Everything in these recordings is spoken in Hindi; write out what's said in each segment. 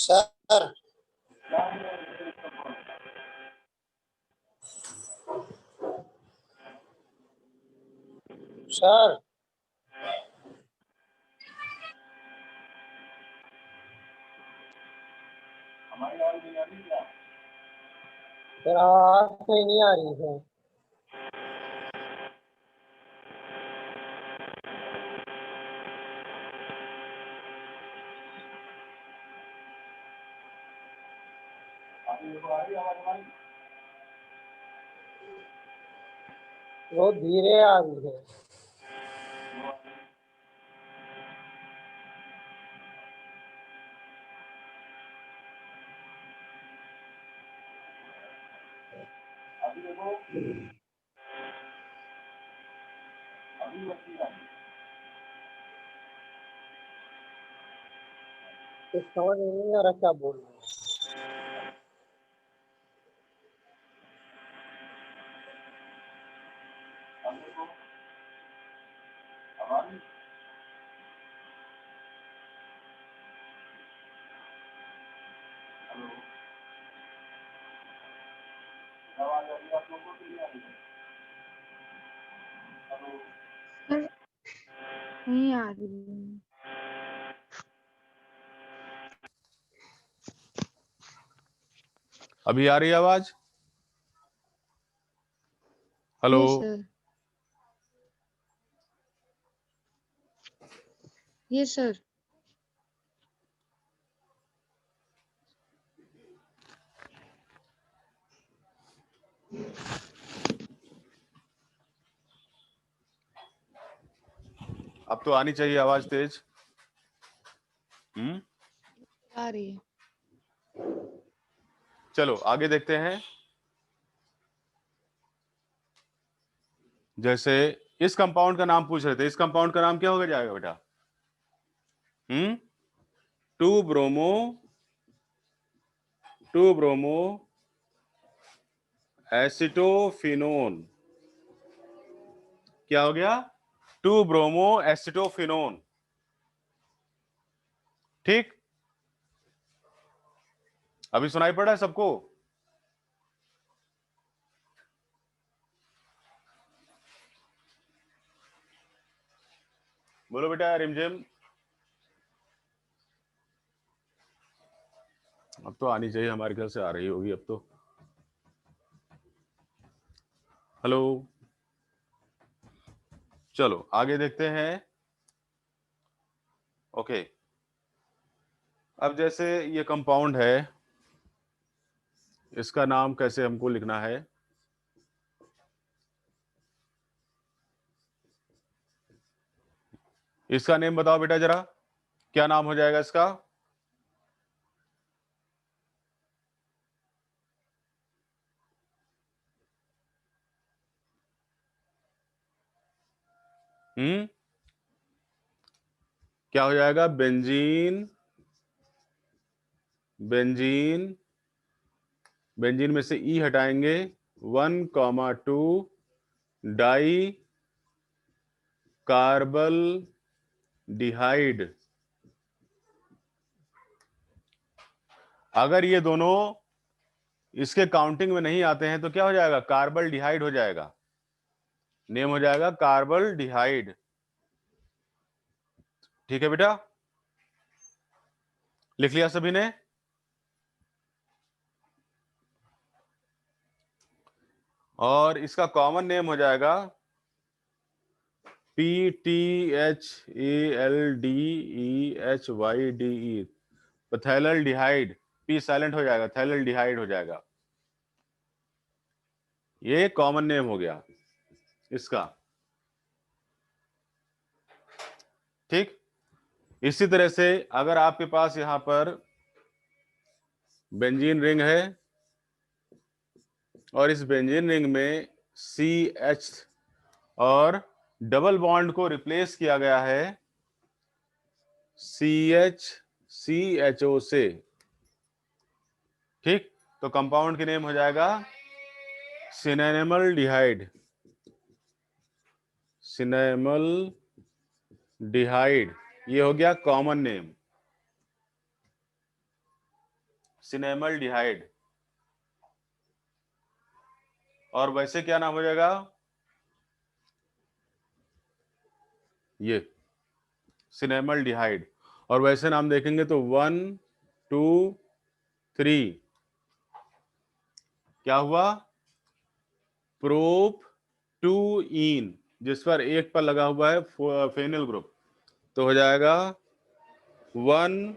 सर सर सर आवाज कोई नहीं आ रही है। बहुत धीरे आ रही है। कुछ समझ नहीं आ रहा क्या बोल रहे हैं। सर नहीं आ रही है। अभी आ रही है आवाज? हेलो सर ये सर अब तो आनी चाहिए आवाज तेज। आ रही है। चलो आगे देखते हैं। जैसे इस कंपाउंड का नाम पूछ रहे थे, इस कंपाउंड का नाम क्या हो जाएगा बेटा? 2 ब्रोमो एसिटोफिनोन। क्या हो गया? 2 ब्रोमो एसिटोफिनोन। ठीक, अभी सुनाई पड़ रहा है सबको? बोलो बेटा रिमझिम। अब तो आनी चाहिए, हमारे घर से आ रही होगी अब तो। हेलो, चलो आगे देखते हैं। ओके, अब जैसे ये कंपाउंड है, इसका नाम कैसे हमको लिखना है? इसका नेम बताओ बेटा जरा, क्या नाम हो जाएगा इसका? क्या हो जाएगा? बेंजीन। बेंजीन, बेंजीन में से ई हटाएंगे, 1,2 डाई कार्बल डिहाइड। अगर ये दोनों इसके काउंटिंग में नहीं आते हैं तो क्या हो जाएगा? कार्बल डिहाइड हो जाएगा। नेम हो जाएगा कार्बल डिहाइड। ठीक है बेटा, लिख लिया सभी ने? और इसका कॉमन नेम हो जाएगा PTHALDEHYDE, पैथैल डिहाइड। पी साइलेंट हो जाएगा, थैलल डिहाइड हो जाएगा। ये कॉमन नेम हो गया इसका। ठीक, इसी तरह से अगर आपके पास यहां पर बेंजीन रिंग है और इस बेंजीन रिंग में CH और डबल बॉन्ड को रिप्लेस किया गया है CHCHO से, ठीक, तो कंपाउंड की नेम हो जाएगा सिनेमल डिहाइड। सिनेमल डिहाइड, ये हो गया कॉमन नेम। सिनेमल्डिहाइड। और वैसे क्या नाम हो जाएगा? ये सिनेमल्डिहाइड। और वैसे नाम देखेंगे तो 1 2 3 क्या हुआ? प्रोप-2-ईन, जिस पर एक पर लगा हुआ है फेनिल ग्रुप, तो हो जाएगा 1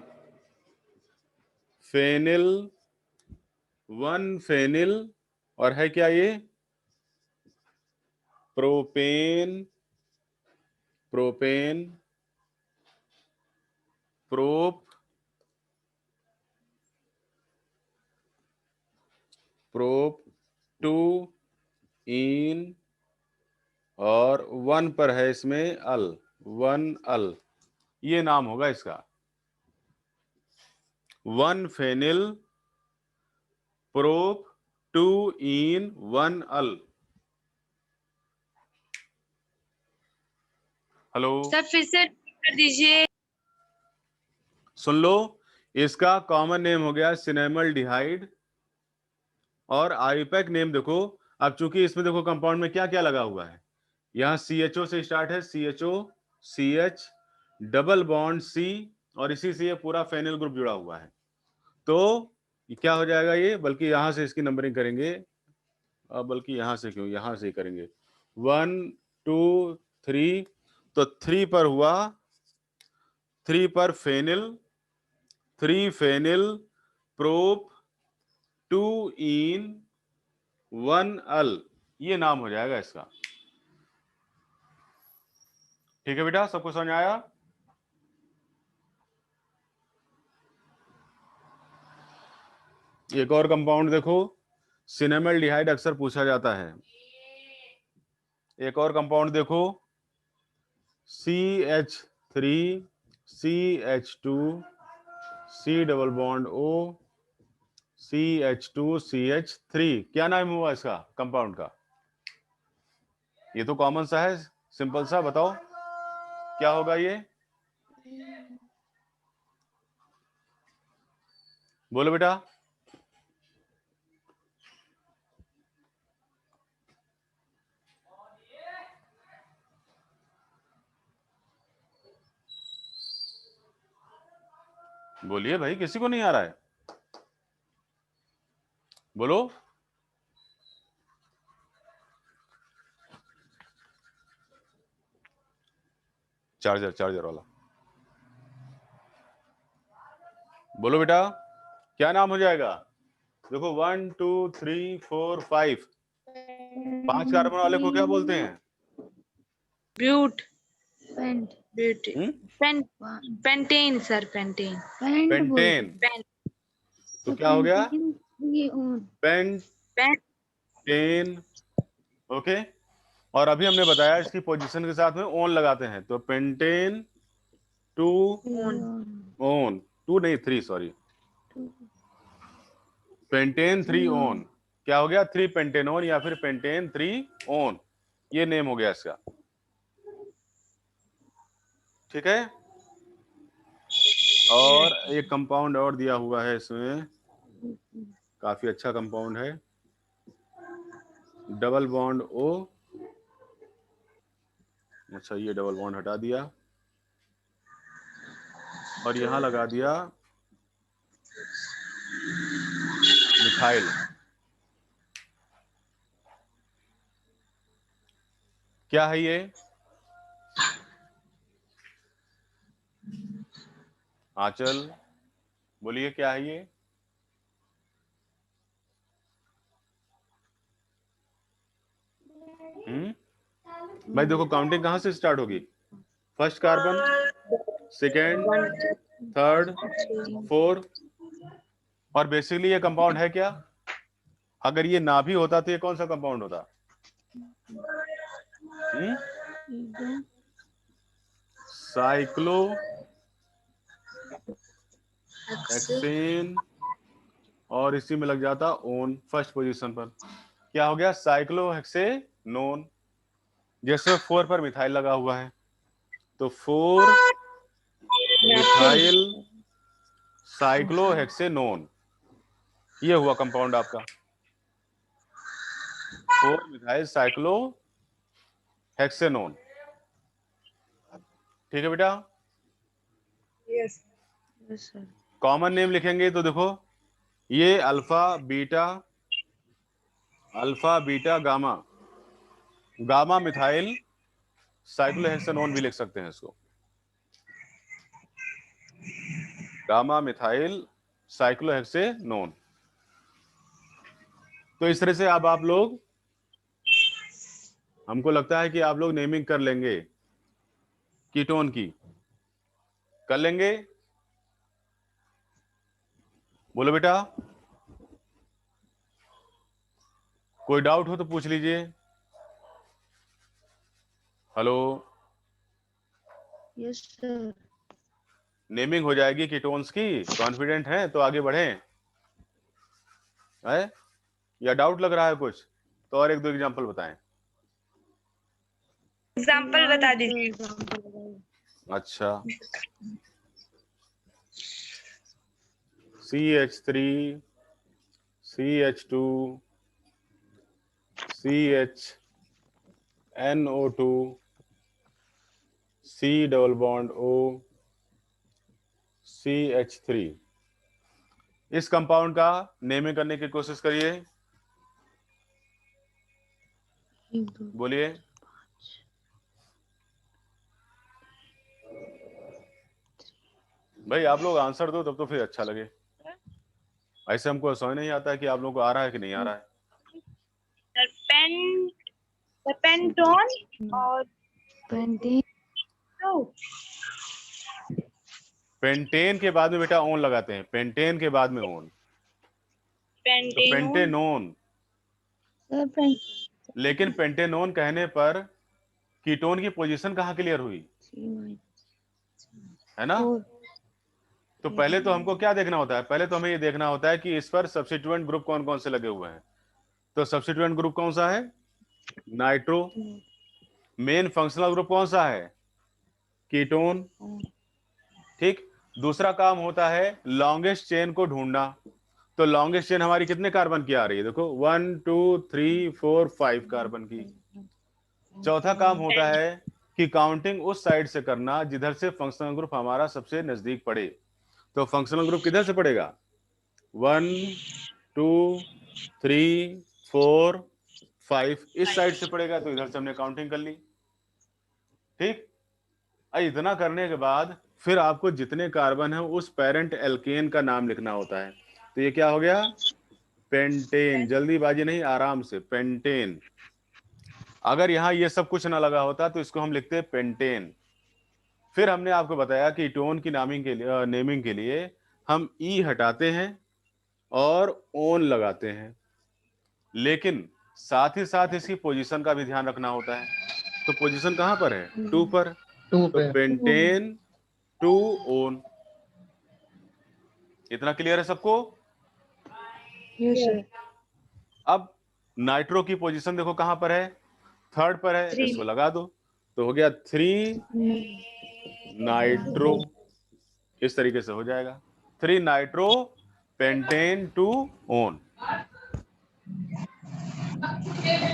फेनिल और है क्या ये? प्रोपेन प्रोप-2-ईन और 1 पर है इसमें अल, 1 अल, ये नाम होगा इसका। 1 फेनिल प्रोप-2-ईन 1 अल। हेलो, सर फिर से कर दीजिए। सुन लो, इसका कॉमन नेम हो गया सिनेमल्डिहाइड। और आईयूपैक नेम देखो, अब चूंकि इसमें देखो कंपाउंड में क्या क्या लगा हुआ है, यहाँ CHO से स्टार्ट है, CHO CH double bond C और इसी से ये पूरा फेनिल ग्रुप जुड़ा हुआ है। तो ये क्या हो जाएगा ये? बल्कि यहां से इसकी नंबरिंग करेंगे, बल्कि यहां से क्यों, यहां से करेंगे 1 2 3, तो 3 पर हुआ, 3 पर फेनिल, 3 फेनिल प्रोप-2-ईन 1 अल, ये नाम हो जाएगा इसका। ठीक है बेटा, सबको समझ आया? एक और कंपाउंड देखो, सिनेमल्डिहाइड अक्सर पूछा जाता है। एक और कंपाउंड देखो, CH3 CH2 C double bond O CH2 CH3, क्या नाम हुआ इसका कंपाउंड का? ये तो कॉमन सा है, सिंपल सा, बताओ क्या होगा ये? बोलो बेटा। बोलिए भाई, किसी को नहीं आ रहा है? बोलो। चार्जर वाला बोलो बेटा, क्या नाम हो जाएगा? देखो 1 2 3 4 5, 5 कार्बन वाले को क्या बोलते हैं? But pent but hmm? Pentane sir, pentane pentane. तो क्या हो गया? पेंटेन। ओके। और अभी हमने बताया इसकी पोजीशन के साथ में ओन लगाते हैं, तो पेंटेन 2 ओन, 2 नहीं 3, सॉरी, पेंटेन 3 ओन, क्या हो गया? 3 पेंटेनोन या फिर पेंटेन 3 ओन, ये नेम हो गया इसका। ठीक है। और एक कंपाउंड और दिया हुआ है इसमें, काफी अच्छा कंपाउंड है, डबल बॉन्ड O। अच्छा, ये डबल बॉन्ड हटा दिया और यहां लगा दिया मिथाइल। क्या है ये? आंचल बोलिए, क्या है ये? भाई देखो, काउंटिंग कहां से स्टार्ट होगी? First carbon, second, third, fourth. और बेसिकली ये कंपाउंड है क्या? अगर ये ना भी होता तो ये कौन सा कंपाउंड होता? साइक्लो हेक्सेन, और इसी में लग जाता ओन फर्स्ट पोजीशन पर। क्या हो गया? साइक्लोहेक्सेनोन। जैसे 4 पर मिथाइल लगा हुआ है, तो 4 मिथाइल साइक्लोहेक्सेनोन। ये हुआ कंपाउंड आपका 4 मिथाइल साइक्लो हेक्सेनोन। ठीक है बेटा। Yes sir. कॉमन नेम लिखेंगे तो देखो ये alpha beta gamma, gamma methyl cyclohexanone भी लिख सकते हैं इसको, गामा मिथाइल साइक्लोहेक्सेनोन। तो इस तरह से अब आप लोग, हमको लगता है कि आप लोग नेमिंग कर लेंगे कीटोन की, कर लेंगे? बोलो बेटा, कोई डाउट हो तो पूछ लीजिए। Hello, yes sir. नेमिंग हो जाएगी कीटोन्स की, कॉन्फिडेंट हैं तो आगे बढ़ें है? या डाउट लग रहा है कुछ? तो और एक दो एग्जांपल बताएं। एग्जाम्पल बता दीजिए। अच्छा, CH3 CH2 CHNO2 C double bond O CH3। इस कंपाउंड का नेमिंग करने की कोशिश करिए, बोलिए। भाई आप लोग आंसर दो तब तो फिर अच्छा लगे, ऐसे हमको समझ नहीं आता है कि आप लोगों को आ रहा है कि नहीं आ रहा है। पेंटोन और पेंटेन के बाद में बेटा ओन लगाते हैं, पेंटेन के बाद में ओन, तो पेंटेनोन। लेकिन पेंटेनोन कहने पर कीटोन की पोजीशन कहाँ क्लियर हुई, है ना? तो पहले तो हमको क्या देखना होता है, पहले तो हमें ये देखना होता है कि इस पर सब्स्टिट्यूएंट ग्रुप कौन कौन से लगे हुए हैं। तो सब्स्टिट्यूएंट ग्रुप कौन सा है? नाइट्रो। मेन फंक्शनल ग्रुप कौन सा है? कीटोन। ठीक। दूसरा काम होता है लॉन्गेस्ट चेन को ढूंढना। तो लॉन्गेस्ट चेन हमारी कितने कार्बन की आ रही है, देखो 1 2 3 4 5 कार्बन की। चौथा काम होता है कि काउंटिंग उस साइड से करना जिधर से फंक्शनल ग्रुप हमारा सबसे नजदीक पड़े। तो फंक्शनल ग्रुप किधर से पड़ेगा? 1 2 3 4 5 इस साइड से पड़ेगा, तो इधर से हमने काउंटिंग कर ली। ठीक। इतना करने के बाद फिर आपको जितने कार्बन है उस पेरेंट एल्केन का नाम लिखना होता है। तो ये क्या हो गया? पेंटेन। जल्दीबाजी नहीं, आराम से, पेंटेन। अगर यहां ये सब कुछ ना लगा होता तो इसको हम लिखते पेंटेन। फिर हमने आपको बताया कि कीटोन की नेमिंग के लिए हम ई हटाते हैं और ओन लगाते हैं, लेकिन साथ ही साथ इसकी पोजीशन का भी ध्यान रखना होता है। तो पोजीशन कहां पर है? 2 पर। 2 तो पे। Pentane 2 own. इतना क्लियर है सबको? Yes sir. अब नाइट्रो की पोजीशन देखो कहां पर है? 3rd पर है, 3 इसको लगा दो तो हो गया 3 नाइट्रो। इस तरीके से हो जाएगा 3 नाइट्रो पेंटेन 2 ओन।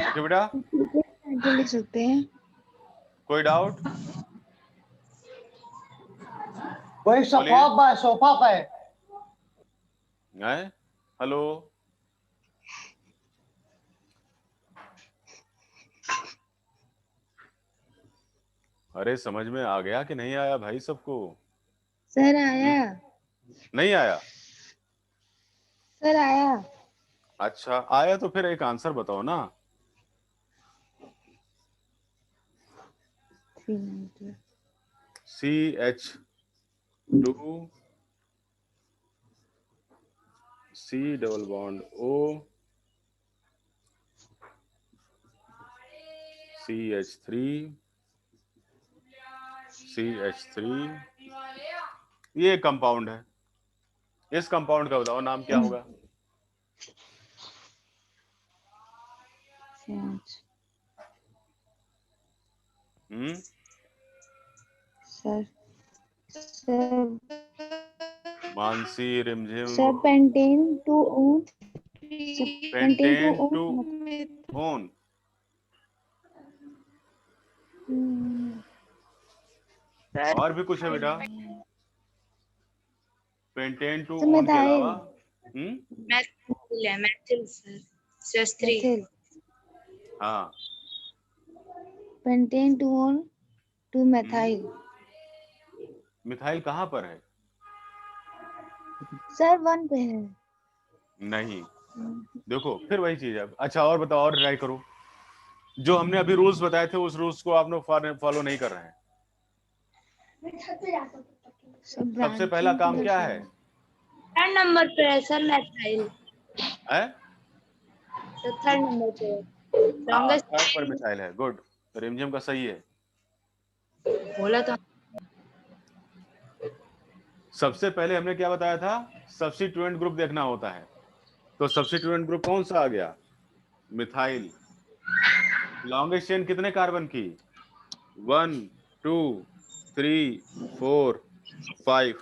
ओके बेटा, लिख सकते हैं। कोई डाउट? वही सोफा पे। है? हेलो, अरे समझ में आ गया कि नहीं आया भाई सबको? सर आया। नहीं आया? सर आया। अच्छा आया तो फिर एक आंसर बताओ ना। CH2 C double bond O CH3 CH3, ये कंपाउंड है। इस कंपाउंड का बताओ नाम क्या होगा? सर सर मानसी रिमझिम sir pentane two own pentane two own और भी कुछ है बेटा पेंटेन टू सर ओन के मिथाइल अलावा मैथिल सर शास्त्री मिथिल हाँ pentane two own two methyl methyl कहाँ पर है सर 1 पे है नहीं देखो फिर वही चीज है अच्छा और बताओ और ट्राई करो जो हमने अभी रूल्स बताए थे उस रूल्स को आप लोग फॉलो नहीं कर रहे हैं सबसे पहला काम क्या है थर्ड नंबर पे है सर मैथिल है थर्ड नंबर पे हाँ लॉन्गेस्ट थर्ड पर मिसाइल है गुड रिमझिम का सही है बोला तो सबसे पहले हमने क्या बताया था सब्स्टिट्यूएंट ग्रुप देखना होता है तो सब्स्टिट्यूएंट ग्रुप कौन सा आ गया मिथाइल लॉन्गेस्ट चेन कितने कार्बन की 1 2 3 4 5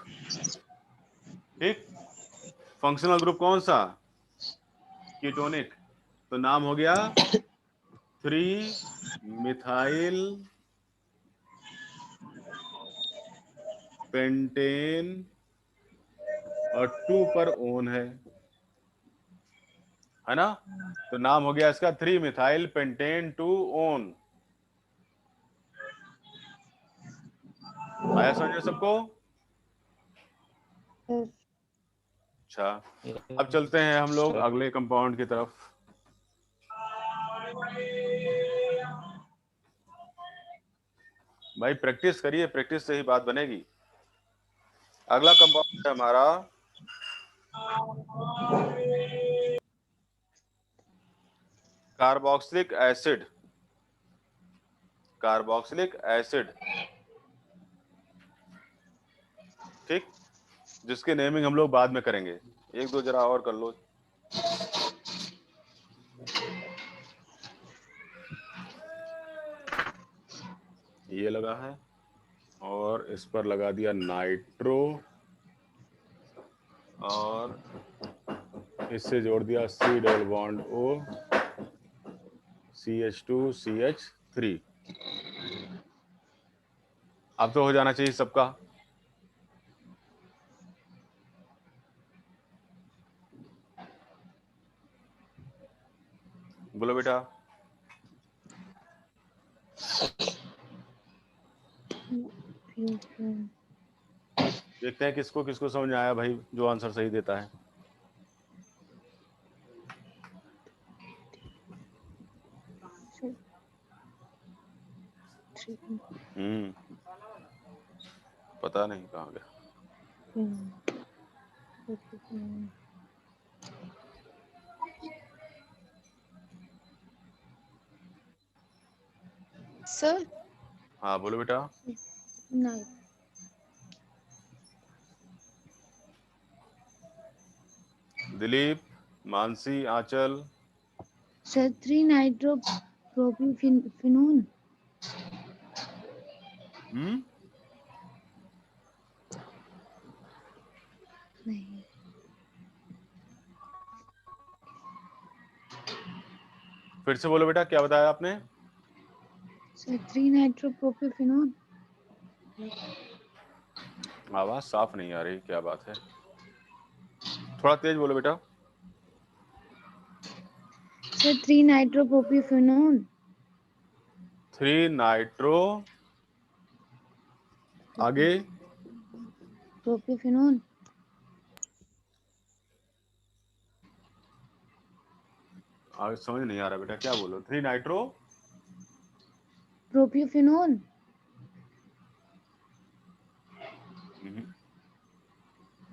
ठीक फंक्शनल ग्रुप कौन सा कीटोनिक तो नाम हो गया 3 मिथाइल पेंटेन और 2 पर ओन है ना तो नाम हो गया इसका 3 मिथाइल पेंटेन 2 ओन आया समझ सबको अच्छा अब चलते हैं हम लोग अगले कंपाउंड की तरफ भाई प्रैक्टिस करिए प्रैक्टिस से ही बात बनेगी अगला कंपाउंड है हमारा कार्बोक्सिलिक एसिड ठीक जिसकी नेमिंग हम लोग बाद में करेंगे एक दो जरा और कर लो ये लगा है और इस पर लगा दिया नाइट्रो और इससे जोड़ दिया C double bond O CH2CH3 अब तो हो जाना चाहिए सबका बोलो बेटा देखते हैं किसको किसको समझ में आया भाई जो आंसर सही देता है पता नहीं कहाँ गया सर हाँ बोलो बेटा नहीं दिलीप मानसी आंचल सर 3 नाइट्रो प्रोपीफिनोन नहीं फिर से बोलो बेटा क्या बताया आपने सर 3 नाइट्रो प्रोपीफिनोन आवाज साफ नहीं आ रही क्या बात है थोड़ा तेज बोलो बेटा सर 3 नाइट्रो प्रोपीफिनोन 3 नाइट्रो आगे प्रोपीफिनोन आगे समझ नहीं आ रहा बेटा क्या बोलो 3 नाइट्रो प्रोपीफिनोन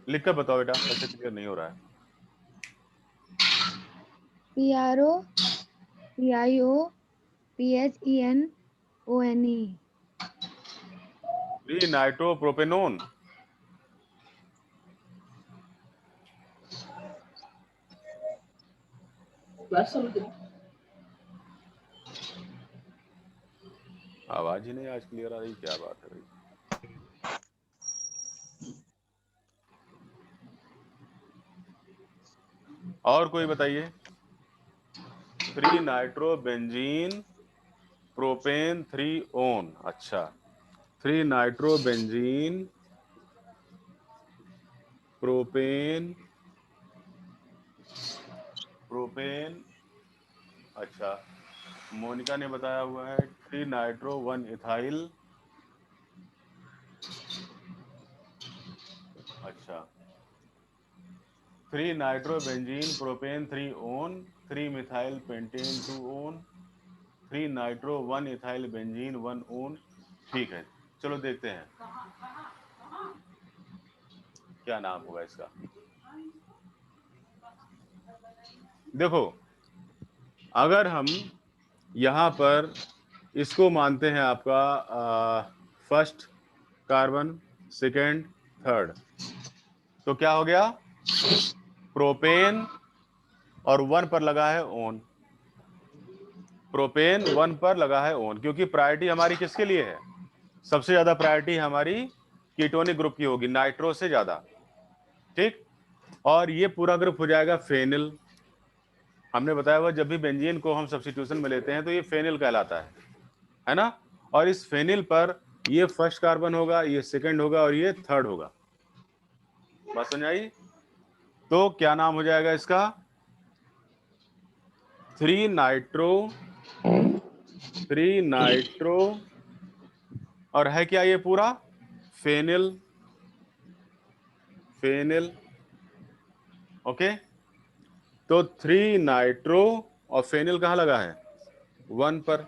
लिख कर बताओ बेटा ऐसे क्लियर नहीं हो रहा है PRO PIO PHENONE 3 nitro propanone आवाज ही नहीं आज क्लियर आ रही क्या बात है भाई और कोई बताइए। 3 नाइट्रोबेंजीन प्रोपेन 3 ओन। अच्छा, 3 नाइट्रोबेंजीन प्रोपेन अच्छा, मोनिका ने बताया हुआ है 3 नाइट्रो 1 इथाइल। अच्छा, 3 nitrobenzene propane 3 own, 3 methyl pentane 2 own, 3 nitro 1 ethyl benzene 1 own. ठीक है, चलो देखते हैं क्या नाम होगा इसका। देखो, अगर हम यहां पर इसको मानते हैं आपका फर्स्ट कार्बन, सेकेंड, थर्ड, तो क्या हो गया? प्रोपेन और 1 पर लगा है ओन, प्रोपेन 1 पर लगा है ओन, क्योंकि प्रायोरिटी हमारी किसके लिए है? सबसे ज्यादा प्रायोरिटी हमारी कीटोनिक ग्रुप की होगी, नाइट्रो से ज्यादा। ठीक, और ये पूरा ग्रुप हो जाएगा फेनिल। हमने बताया हुआ जब भी बेंजीन को हम सब्स्टिट्यूशन में लेते हैं तो ये फेनिल कहलाता है ना। और इस फेनिल पर ये फर्स्ट कार्बन होगा, ये सेकंड होगा और ये थर्ड होगा। बात समझ आई? तो क्या नाम हो जाएगा इसका? 3 नाइट्रो और है क्या ये पूरा? फेनिल। ओके, तो 3 नाइट्रो और फेनिल कहां लगा है? 1 पर।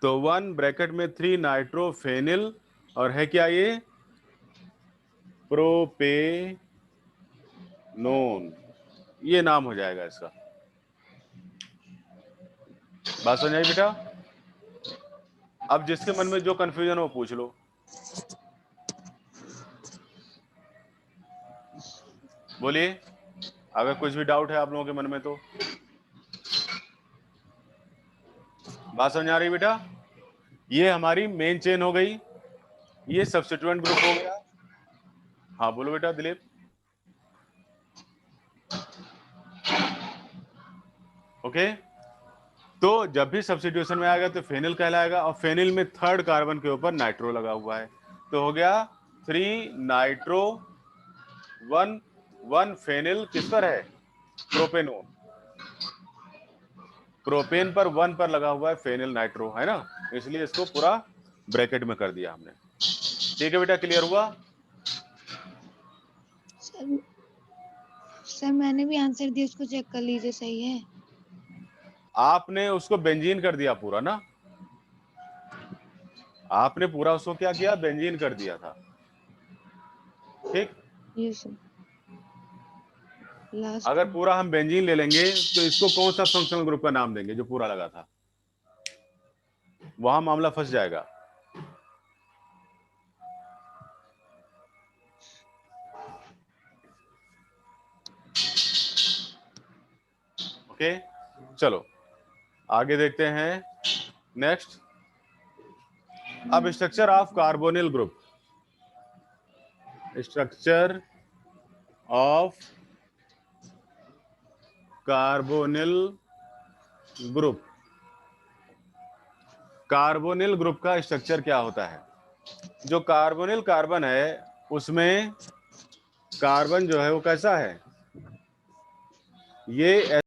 तो 1 ब्रैकेट में 3 नाइट्रो फेनिल और है क्या ये? प्रोपेनोन। ये नाम हो जाएगा इसका। बात समझ आई बेटा? अब जिसके मन में जो कंफ्यूजन हो पूछ लो। बोलिए, अगर कुछ भी डाउट है आप लोगों के मन में तो। बात समझ आ रही बेटा? ये हमारी मेन चेन हो गई, ये सब्स्टिट्यूएंट ग्रुप हो गया। हाँ बोलो बेटा दिलीप। ओके, तो जब भी सब्स्टिट्यूशन में आएगा तो फेनिल कहलाएगा, और फेनिल में थर्ड कार्बन के ऊपर नाइट्रो लगा हुआ है, तो हो गया 3 नाइट्रो 1 फेनिल किस पर है? प्रोपेनोन। प्रोपेन पर 1 पर लगा हुआ है फेनिल नाइट्रो, है ना, इसलिए इसको पूरा ब्रैकेट में कर दिया हमने। ठीक है बेटा, क्लियर हुआ? सर मैंने भी आंसर दिया, उसको चेक कर लीजिए, सही है। आपने उसको बेंजीन कर दिया पूरा ना, आपने पूरा उसको क्या किया? बेंजीन कर दिया था। ठीक, ये सर लास्ट अगर पूरा हम बेंजीन ले लेंगे तो इसको कौन सा फंक्शनल ग्रुप का नाम देंगे जो पूरा लगा था? वहां मामला फंस जाएगा। ओके, चलो आगे देखते हैं। नेक्स्ट, अब structure of carbonyl group. Structure of carbonyl group. Carbonyl group का स्ट्रक्चर क्या होता है? जो कार्बोनिल कार्बन है उसमें कार्बन जो है वो कैसा है? ये